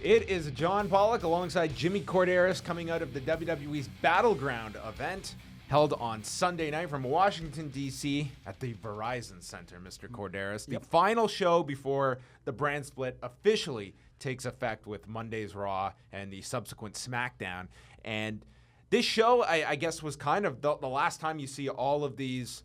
It is John Pollock alongside Jimmy Corderas coming out of the WWE's Battleground event held on Sunday night from Washington, D.C. at the Verizon Center, Mr. Corderas. The final show before the brand split officially takes effect with Monday's Raw and the subsequent SmackDown. And this show, I guess, was kind of the last time you see all of these,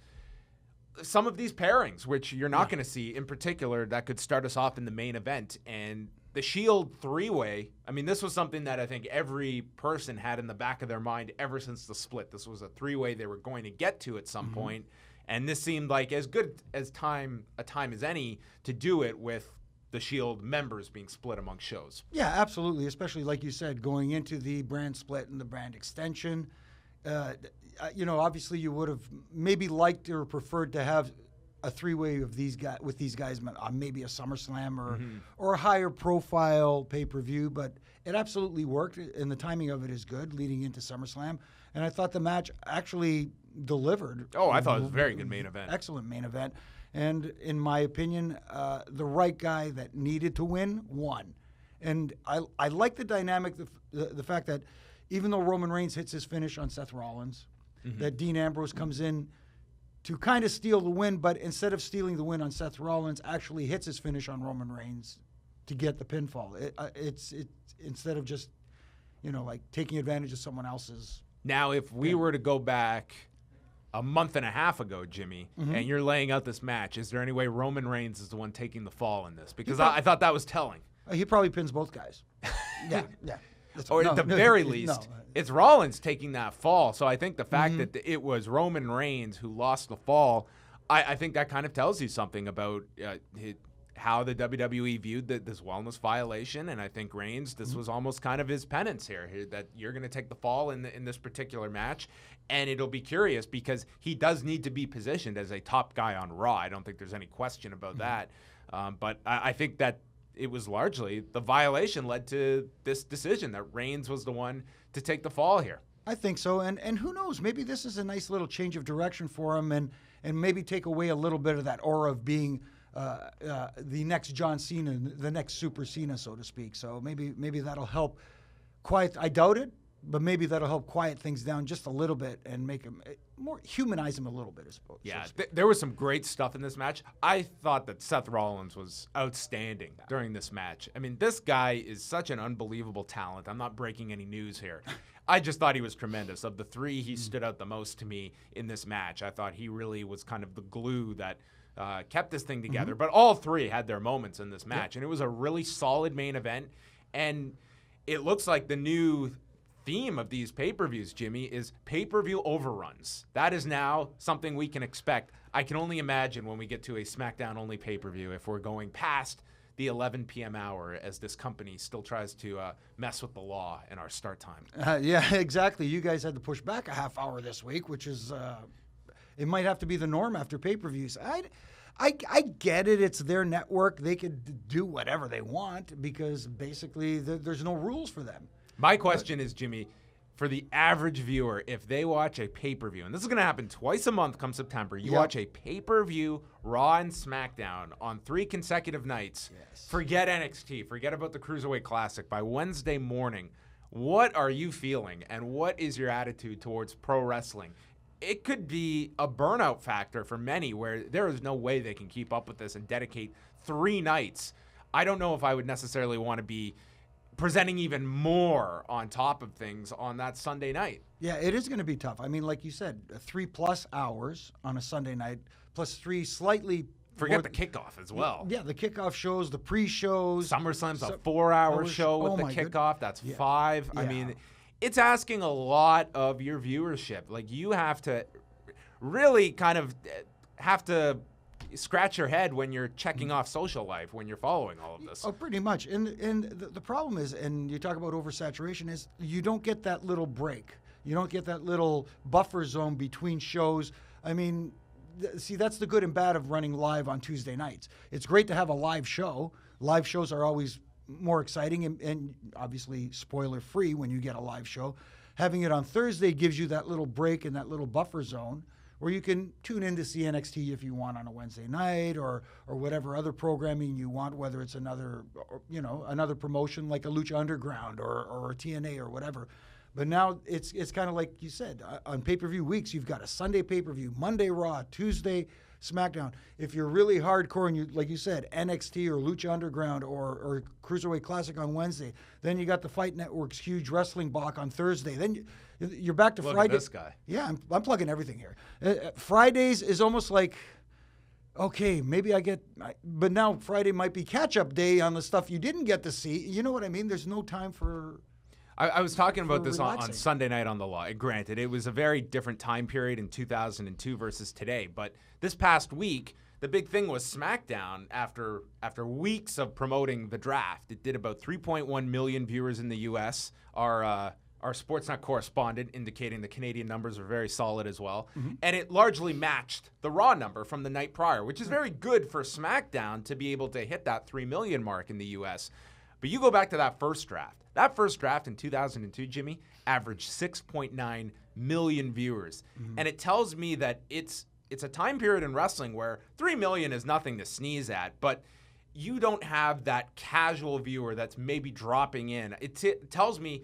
some of these pairings, which you're not going to see in particular that could start us off in the main event. And the Shield three-way, I mean, this was something that I think every person had in the back of their mind ever since the split. This was a three-way they were going to get to at some point, and this seemed like as good as time as any to do it with the Shield members being split among shows. Yeah, absolutely, especially like you said, going into the brand split and the brand extension. Obviously you would have maybe liked or preferred to have a three-way of these guys with these guys on maybe a SummerSlam or a higher profile pay-per-view, but it absolutely worked, and the timing of it is good leading into SummerSlam. And I thought the match actually delivered. Oh, I thought it was a very good main event. Excellent main event. And in my opinion, the right guy that needed to win won. And I like the dynamic, the fact that even though Roman Reigns hits his finish on Seth Rollins, that Dean Ambrose comes in to kind of steal the win, but instead of stealing the win on Seth Rollins, actually hits his finish on Roman Reigns to get the pinfall. It's instead of just, like taking advantage of someone else's. Now, if we were to go back a month and a half ago, Jimmy, and you're laying out this match, is there any way Roman Reigns is the one taking the fall in this? Because I thought that was telling. He probably pins both guys. Yeah. Or at the very least, it's Rollins taking that fall. So I think the fact that it was Roman Reigns who lost the fall, I think that kind of tells you something about how the WWE viewed this wellness violation. And I think Reigns, this was almost kind of his penance here, that you're going to take the fall in this particular match. And it'll be curious because he does need to be positioned as a top guy on Raw. I don't think there's any question about that. But I think that it was largely the violation led to this decision that Reigns was the one to take the fall here. I think so, and who knows? Maybe this is a nice little change of direction for him, and maybe take away a little bit of that aura of being the next John Cena, the next Super Cena, so to speak. So maybe that'll help quiet. I doubt it, but maybe that'll help quiet things down just a little bit and make him more humanize him a little bit, I suppose. Yeah, there was some great stuff in this match. I thought that Seth Rollins was outstanding during this match. I mean, this guy is such an unbelievable talent. I'm not breaking any news here. I just thought he was tremendous. Of the three, he stood out the most to me in this match. I thought he really was kind of the glue that kept this thing together. But all three had their moments in this match, and it was a really solid main event. And it looks like the new theme of these pay-per-views, Jimmy, is pay-per-view overruns. That is now something we can expect. I can only imagine when we get to a SmackDown-only pay-per-view if we're going past the 11 p.m. hour as this company still tries to mess with the law and our start time. Yeah, exactly. You guys had to push back a half hour this week, which is it might have to be the norm after pay-per-views. I get it. It's their network. They could do whatever they want because basically there's no rules for them. My question is, Jimmy, for the average viewer, if they watch a pay-per-view, and this is going to happen twice a month come September, you watch a pay-per-view Raw and SmackDown on 3 consecutive nights, forget NXT, forget about the Cruiserweight Classic, by Wednesday morning, what are you feeling and what is your attitude towards pro wrestling? It could be a burnout factor for many where there is no way they can keep up with this and dedicate 3 nights. I don't know if I would necessarily want to be presenting even more on top of things on that Sunday night. Yeah, it is going to be tough. I mean, like you said, 3+ hours on a Sunday night, plus 3 slightly. Forget the kickoff as well. Yeah, the kickoff shows, the pre-shows. SummerSlam's a 4-hour show with the kickoff. That's 5. Yeah. I mean, it's asking a lot of your viewership. Like, you have to really kind of have to scratch your head when you're checking off social life, when you're following all of this. Oh, pretty much. And the problem is, and you talk about oversaturation, is you don't get that little break. You don't get that little buffer zone between shows. I mean, see, that's the good and bad of running live on Tuesday nights. It's great to have a live show. Live shows are always more exciting and obviously spoiler-free when you get a live show. Having it on Thursday gives you that little break and that little buffer zone where you can tune in to see NXT if you want on a Wednesday night or whatever other programming you want, whether it's another promotion like a Lucha Underground or a TNA or whatever. But now it's kind of like you said, on pay-per-view weeks, you've got a Sunday pay-per-view, Monday Raw, Tuesday SmackDown. If you're really hardcore and you, like you said, NXT or Lucha Underground or Cruiserweight Classic on Wednesday, then you got the Fight Network's huge wrestling block on Thursday. Then you're back to Look Friday. at this guy. Yeah, I'm plugging everything here. Fridays is almost like, okay, maybe but now Friday might be catch-up day on the stuff you didn't get to see. You know what I mean? There's no time for... I was talking about this on Sunday night on the Law. Granted, it was a very different time period in 2002 versus today. But this past week, the big thing was SmackDown. After weeks of promoting the draft, it did about 3.1 million viewers in the U.S. Our Sportsnet correspondent indicating the Canadian numbers are very solid as well. Mm-hmm. And it largely matched the Raw number from the night prior, which is very good for SmackDown to be able to hit that 3 million mark in the U.S. But you go back to that first draft. That first draft in 2002, Jimmy, averaged 6.9 million viewers. Mm-hmm. And it tells me that it's a time period in wrestling where 3 million is nothing to sneeze at, but you don't have that casual viewer that's maybe dropping in. It tells me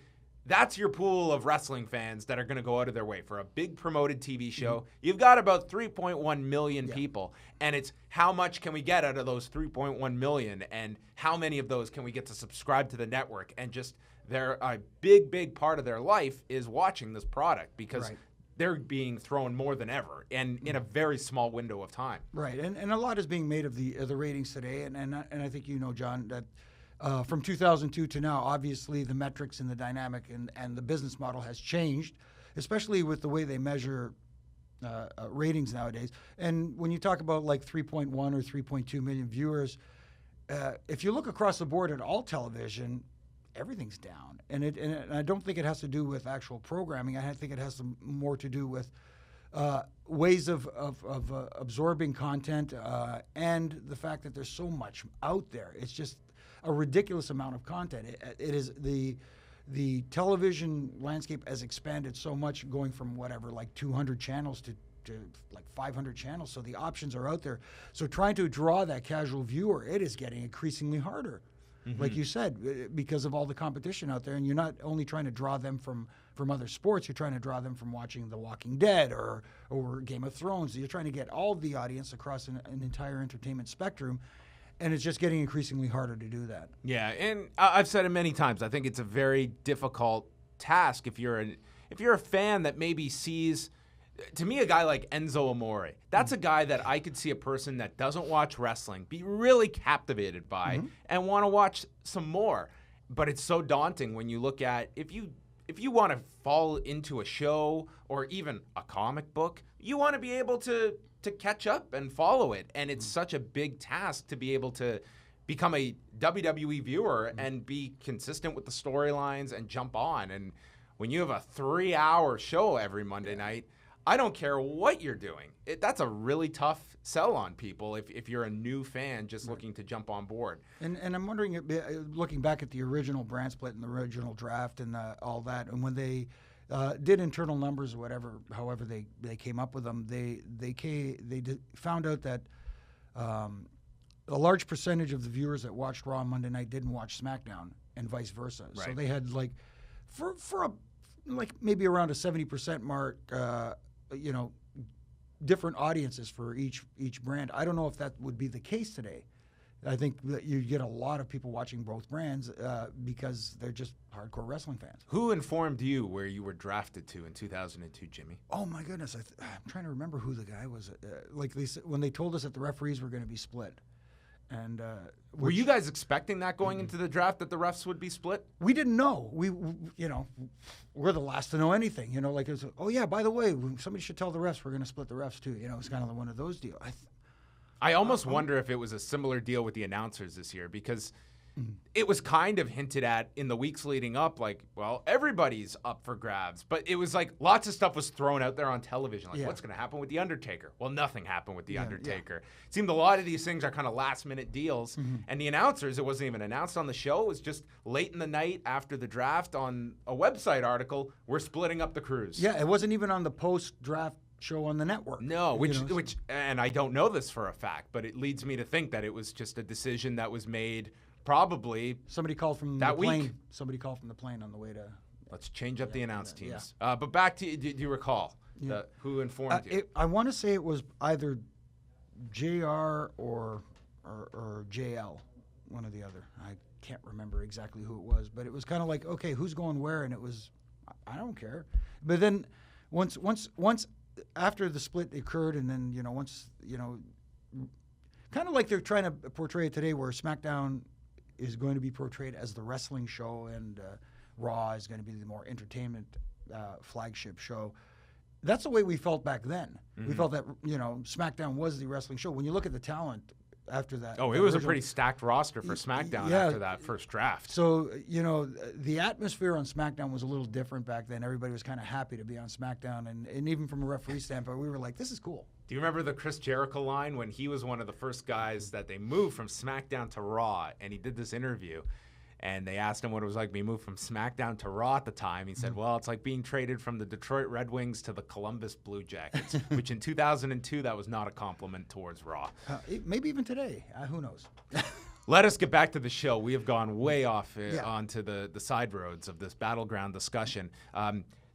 that's your pool of wrestling fans that are going to go out of their way for a big promoted TV show. Mm-hmm. You've got about 3.1 million people, and it's how much can we get out of those 3.1 million, and how many of those can we get to subscribe to the network, and just a big part of their life is watching this product because they're being thrown more than ever, and in a very small window of time. Right, and a lot is being made of the ratings today, and I think you know, John, that from 2002 to now, obviously the metrics and the dynamic and the business model has changed, especially with the way they measure ratings nowadays. And when you talk about like 3.1 or 3.2 million viewers, if you look across the board at all television, everything's down. And I don't think it has to do with actual programming. I think it has more to do with ways of absorbing content and the fact that there's so much out there. It's just a ridiculous amount of content. It is the television landscape has expanded so much, going from whatever, like 200 channels to like 500 channels. So the options are out there. So trying to draw that casual viewer, it is getting increasingly harder. Mm-hmm. Like you said, because of all the competition out there, and you're not only trying to draw them from other sports, you're trying to draw them from watching The Walking Dead or Game of Thrones. You're trying to get all the audience across an entire entertainment spectrum. And it's just getting increasingly harder to do that. Yeah, and I've said it many times. I think it's a very difficult task if you're a fan that maybe sees, to me, a guy like Enzo Amore. That's a guy that I could see a person that doesn't watch wrestling be really captivated by and want to watch some more. But it's so daunting when you look at if you want to fall into a show or even a comic book, you want to be able to catch up and follow it. And it's such a big task to be able to become a WWE viewer and be consistent with the storylines and jump on. And when you have a 3-hour show every Monday night, I don't care what you're doing. That's a really tough sell on people if you're a new fan just looking to jump on board. And I'm wondering, looking back at the original brand split and the original draft and all that, and when they did internal numbers or whatever, however they came up with them, they found out that a large percentage of the viewers that watched Raw on Monday night didn't watch SmackDown, and vice versa. Right. So they had like for maybe around a 70% mark, different audiences for each brand. I don't know if that would be the case today. I think that you get a lot of people watching both brands because they're just hardcore wrestling fans. Who informed you where you were drafted to in 2002, Jimmy? Oh, my goodness. I'm trying to remember who the guy was. When they told us that the referees were going to be split. And were you guys expecting that going into the draft, that the refs would be split? We didn't know. We're the last to know anything. Like, it's, oh, yeah, by the way, somebody should tell the refs we're going to split the refs, too. It's kind of one of those deals. I almost wonder if it was a similar deal with the announcers this year, because it was kind of hinted at in the weeks leading up, like, well, everybody's up for grabs. But it was like lots of stuff was thrown out there on television. Like, what's going to happen with The Undertaker? Well, nothing happened with The Undertaker. It seemed a lot of these things are kind of last-minute deals. And the announcers, it wasn't even announced on the show. It was just late in the night after the draft on a website article, we're splitting up the crews. Yeah, it wasn't even on the post-draft show on the network. No, which, and I don't know this for a fact, but it leads me to think that it was just a decision that was made probably somebody called from that the plane. week. Somebody called from the plane on the way to. Let's change up the announce teams. But back to, do you recall who informed you? I want to say it was either JR or JL, one or the other. I can't remember exactly who it was, but it was kind of like, okay, who's going where? And it was, I don't care. But then once after the split occurred, and then kind of like they're trying to portray it today, where SmackDown is going to be portrayed as the wrestling show, and Raw is going to be the more entertainment flagship show. That's the way we felt back then. We felt that SmackDown was the wrestling show. When you look at the talent after that, it was a pretty stacked roster for SmackDown after that first draft. So the atmosphere on SmackDown was a little different back then. Everybody was kind of happy to be on SmackDown, and even from a referee standpoint, we were like, "This is cool." Do you remember the Chris Jericho line when he was one of the first guys that they moved from SmackDown to Raw, and he did this interview? And they asked him what it was like being moved from SmackDown to Raw at the time. He said, well, it's like being traded from the Detroit Red Wings to the Columbus Blue Jackets, which in 2002, that was not a compliment towards Raw. Maybe even today. Who knows? Let us get back to the show. We have gone way off onto the side roads of this Battleground discussion.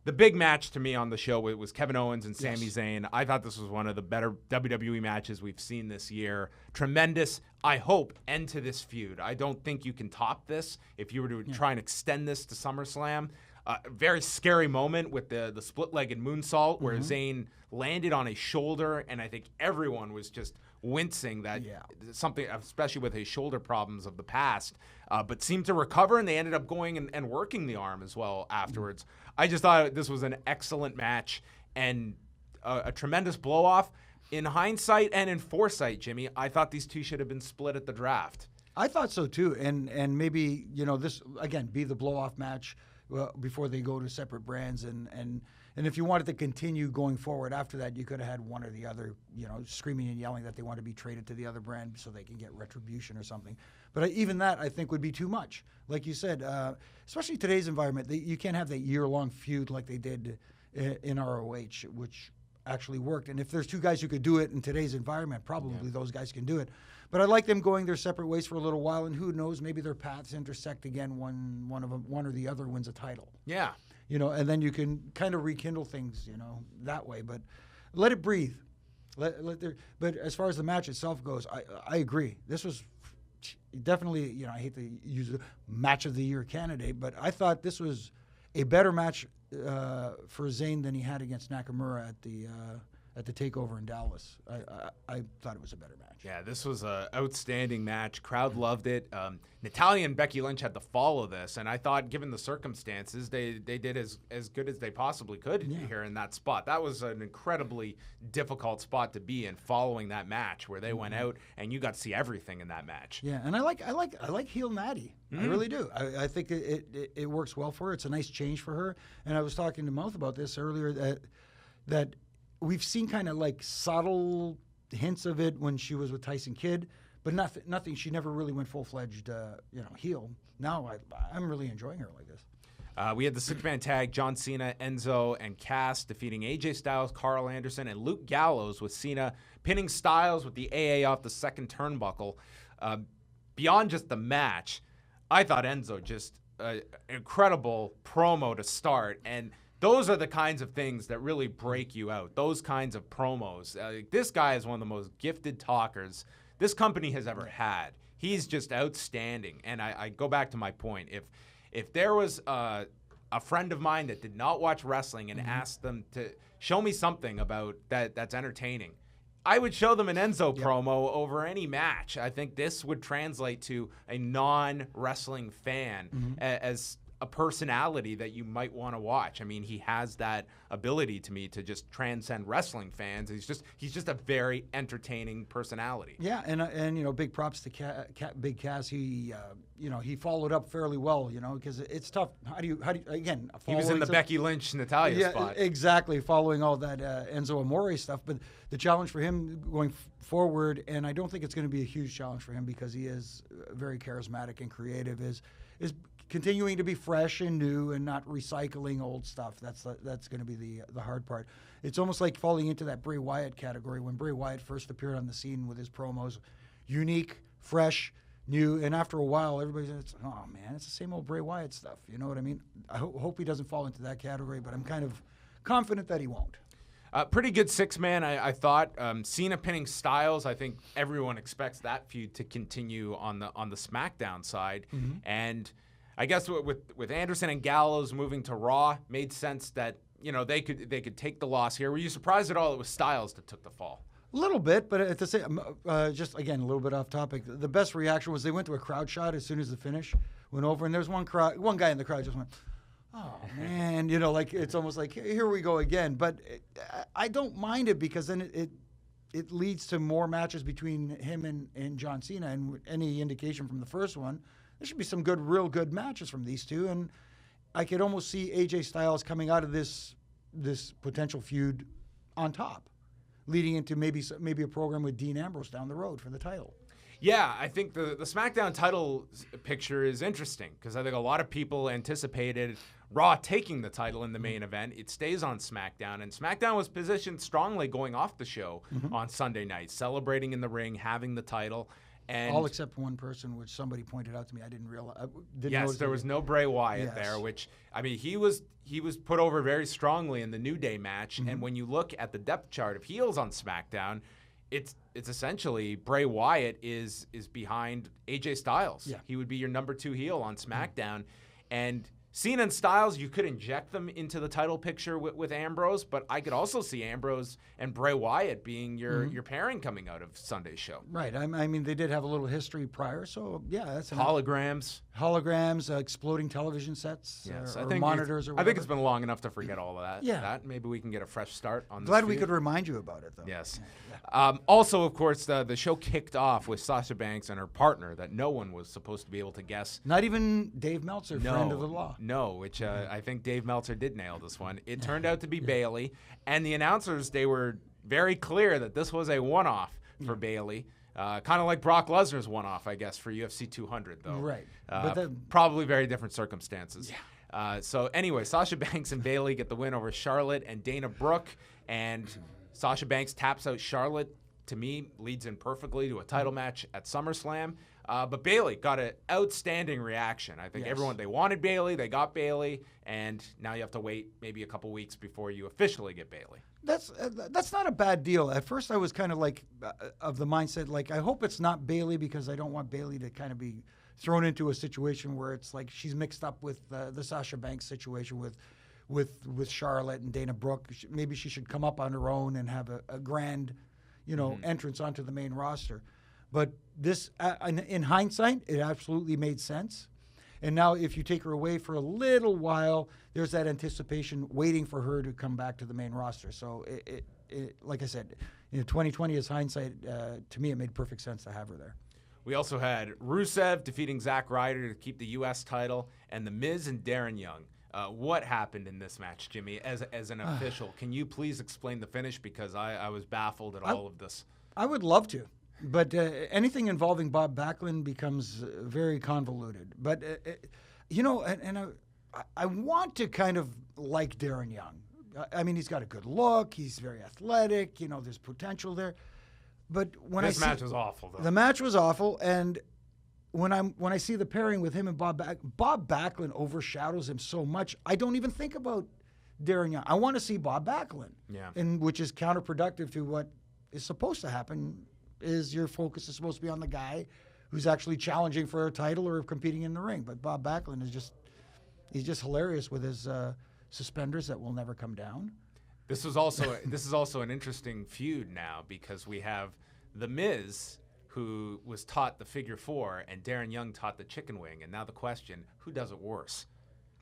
The big match to me on the show was Kevin Owens and Sami Zayn. I thought this was one of the better WWE matches we've seen this year. Tremendous, I hope, end to this feud. I don't think you can top this if you were to try and extend this to SummerSlam. Very scary moment with the split-legged moonsault where Zayn landed on his shoulder, and I think everyone was just wincing that something, especially with his shoulder problems of the past, but seemed to recover, and they ended up going and working the arm as well afterwards. I just thought this was an excellent match and a tremendous blow-off. In hindsight and in foresight, Jimmy, I thought these two should have been split at the draft. I thought so too, and maybe this again be the blow-off match before they go to separate brands, and if you wanted to continue going forward after that, you could have had one or the other, screaming and yelling that they want to be traded to the other brand so they can get retribution or something. But even that, I think, would be too much. Like you said, especially today's environment, you can't have that year-long feud like they did in ROH, which actually worked. And if there's two guys who could do it in today's environment, probably those guys can do it. But I like them going their separate ways for a little while, and who knows, maybe their paths intersect again when one or the other wins a title. Yeah. And then you can kind of rekindle things, that way. But let it breathe. But as far as the match itself goes, I agree. This was definitely, I hate to use the match of the year candidate, but I thought this was a better match for Zayn than he had against Nakamura at the takeover in Dallas. I thought it was a better match. Yeah, this was an outstanding match. Crowd loved it. Natalya and Becky Lynch had to follow this, and I thought, given the circumstances, they did as good as they possibly could here in that spot. That was an incredibly difficult spot to be in, following that match where they went out and you got to see everything in that match. Yeah, and I like heel Natty. I really do. I think it works well for her. It's a nice change for her. And I was talking to Mouth about this earlier that we've seen kind of like subtle hints of it when she was with Tyson Kidd, but nothing. She never really went full-fledged, heel. Now I'm really enjoying her like this. We had the six-man tag: John Cena, Enzo, and Cass defeating AJ Styles, Carl Anderson, and Luke Gallows, with Cena pinning Styles with the AA off the second turnbuckle. Beyond just the match, I thought Enzo just an incredible promo to start, and those are the kinds of things that really break you out, those kinds of promos. This guy is one of the most gifted talkers this company has ever had. He's just outstanding. And I go back to my point. If there was a friend of mine that did not watch wrestling and asked them to show me something about that's entertaining, I would show them an Enzo promo over any match. I think this would translate to a non-wrestling fan as a personality that you might want to watch. I mean, he has that ability to me to just transcend wrestling fans. He's just a very entertaining personality. Yeah, and big props to Big Cass. He he followed up fairly well. Because it's tough. How do you again? He was in the Becky Lynch Natalya spot. Exactly, following all that Enzo Amore stuff. But the challenge for him going forward, and I don't think it's going to be a huge challenge for him because he is very charismatic and creative, is continuing to be fresh and new and not recycling old stuff. That's going to be the hard part. It's almost like falling into that Bray Wyatt category when Bray Wyatt first appeared on the scene with his promos, unique, fresh, new, and after a while, everybody says, "Oh man, it's the same old Bray Wyatt stuff." You know what I mean? I hope he doesn't fall into that category, but I'm kind of confident that he won't. Pretty good six-man, I thought. Cena pinning Styles. I think everyone expects that feud to continue on the SmackDown side, and I guess with Anderson and Gallows moving to Raw, made sense that they could take the loss here. Were you surprised at all it was Styles that took the fall? A little bit, but at the same, just again a little bit off topic. The best reaction was they went to a crowd shot as soon as the finish went over, and there's one guy in the crowd just went, "Oh man," like it's almost like here we go again. But I don't mind it because then it leads to more matches between him and John Cena. And any indication from the first one, there should be some real good matches from these two. And I could almost see AJ Styles coming out of this potential feud on top, leading into maybe a program with Dean Ambrose down the road for the title. Yeah, I think the SmackDown title picture is interesting because I think a lot of people anticipated Raw taking the title in the main event. It stays on SmackDown, and SmackDown was positioned strongly going off the show on Sunday night, celebrating in the ring, having the title. And all except one person, which somebody pointed out to me. I didn't realize. Yes, there was no Bray Wyatt there, which, I mean, he was put over very strongly in the New Day match. And when you look at the depth chart of heels on SmackDown, it's essentially Bray Wyatt is behind AJ Styles. Yeah. He would be your number 2 heel on SmackDown. And Cena and Styles, you could inject them into the title picture with Ambrose, but I could also see Ambrose and Bray Wyatt being your pairing coming out of Sunday's show. Right. I mean, they did have a little history prior, so yeah, that's holograms, exploding television sets, yes, or monitors, or whatever. I think it's been long enough to forget all of that. Yeah. Maybe we can get a fresh start on this. Glad we could remind you about it, though. Yes. Yeah. Also, of course, the show kicked off with Sasha Banks and her partner that no one was supposed to be able to guess. Not even Dave Meltzer, friend of the law. No, which I think Dave Meltzer did nail this one. It turned out to be Bayley, and the announcers, they were very clear that this was a one-off for Bayley. Kind of like Brock Lesnar's one-off, I guess, for UFC 200, though. Right. Probably very different circumstances. Yeah. So anyway, Sasha Banks and Bayley get the win over Charlotte and Dana Brooke, and Sasha Banks taps out Charlotte. To me, leads in perfectly to a title match at SummerSlam. But Bayley got an outstanding reaction. I think they wanted Bayley, they got Bayley, and now you have to wait maybe a couple weeks before you officially get Bayley. That's not a bad deal. At first, I was kind of like of the mindset, like, I hope it's not Bayley because I don't want Bayley to kind of be thrown into a situation where it's like she's mixed up with the Sasha Banks situation with Charlotte and Dana Brooke. Maybe she should come up on her own and have a grand, entrance onto the main roster. But this, in hindsight, it absolutely made sense. And now if you take her away for a little while, there's that anticipation waiting for her to come back to the main roster. So, it like I said, 2020 is hindsight. To me, it made perfect sense to have her there. We also had Rusev defeating Zack Ryder to keep the U.S. title, and The Miz and Darren Young. What happened in this match, Jimmy, as an official? Can you please explain the finish? Because I was baffled at all of this. I would love to. But anything involving Bob Backlund becomes very convoluted. But, I want to kind of like Darren Young. I mean, he's got a good look. He's very athletic. There's potential there. But when this match was awful, though. The match was awful. And when I see the pairing with him and Bob Backlund overshadows him so much, I don't even think about Darren Young. I want to see Bob Backlund. Yeah. And which is counterproductive to what is supposed to happen. Is your focus is supposed to be on the guy who's actually challenging for a title or competing in the ring. But Bob Backlund he's just hilarious with his suspenders that will never come down. This is also an interesting feud now because we have The Miz, who was taught the figure 4, and Darren Young taught the chicken wing. And now the question, who does it worse?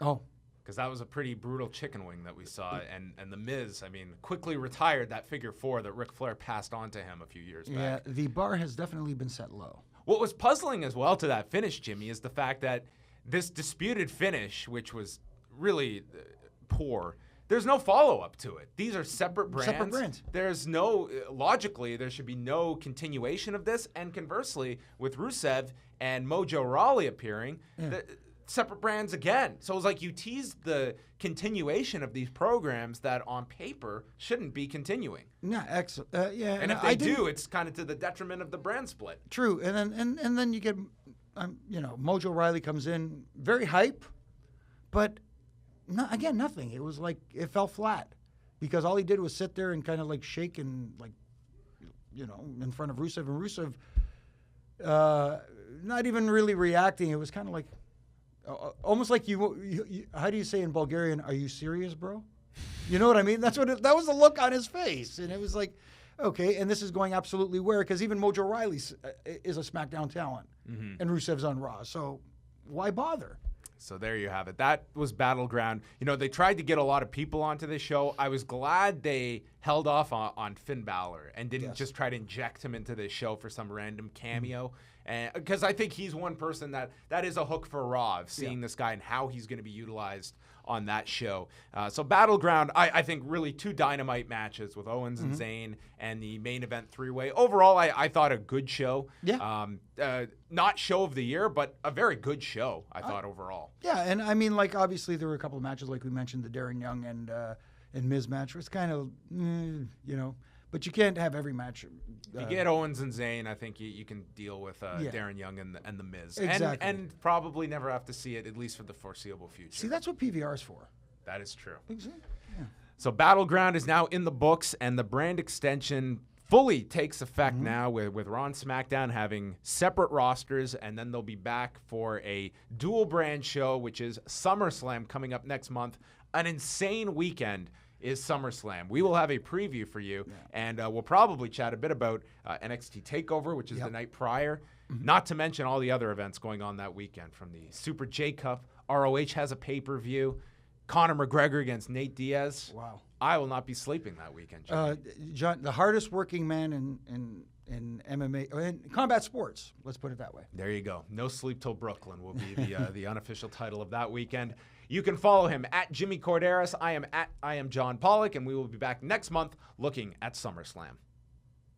Oh. Because that was a pretty brutal chicken wing that we saw. And The Miz, quickly retired that figure 4 that Ric Flair passed on to him a few years back. Yeah, the bar has definitely been set low. What was puzzling as well to that finish, Jimmy, is the fact that this disputed finish, which was really poor, there's no follow-up to it. These are separate brands. There's logically, there should be no continuation of this. And conversely, with Rusev and Mojo Rawley appearing, separate brands again. So it was like you teased the continuation of these programs that on paper shouldn't be continuing. Yeah, excellent. Yeah, And if they do, it's kind of to the detriment of the brand split. True, and then you get, Mojo Riley comes in, very hype, but nothing. It was like it fell flat because all he did was sit there and kind of like shake and like, in front of Rusev, and Rusev not even really reacting. It was kind of like almost like you. How do you say in Bulgarian? Are you serious, bro? You know what I mean? That was the look on his face, and it was like, okay. And this is going absolutely where? Because even Mojo Riley is a SmackDown talent, and Rusev's on Raw. So why bother? So there you have it. That was Battleground. They tried to get a lot of people onto this show. I was glad they held off on Finn Balor and didn't just try to inject him into this show for some random cameo. Because I think he's one person that is a hook for Raw, of seeing this guy and how he's going to be utilized on that show. So Battleground, I think really two dynamite matches with Owens and Zayn and the main event three-way. Overall, I thought a good show. Yeah. Not show of the year, but a very good show, I thought, overall. Yeah, and I mean, like, obviously there were a couple of matches, like we mentioned, the Darren Young and Miz match was kind of, but you can't have every match. If you get Owens and Zayn, I think you can deal with Darren Young and the Miz. Exactly. And probably never have to see it, at least for the foreseeable future. See, that's what PVR is for. That is true. Exactly. Yeah. So Battleground is now in the books, and the brand extension fully takes effect now with Raw and SmackDown having separate rosters, and then they'll be back for a dual brand show, which is SummerSlam coming up next month. An insane weekend is SummerSlam. We will have a preview for you, and we'll probably chat a bit about NXT TakeOver, which is the night prior, not to mention all the other events going on that weekend, from the Super J Cup. ROH has a pay-per-view. Conor McGregor against Nate Diaz. Wow. I will not be sleeping that weekend, Jimmy. John, the hardest working man in MMA, in combat sports, let's put it that way. There you go. No Sleep Till Brooklyn will be the unofficial title of that weekend. You can follow him at Jimmy Corderas. I am John Pollock, and we will be back next month looking at SummerSlam.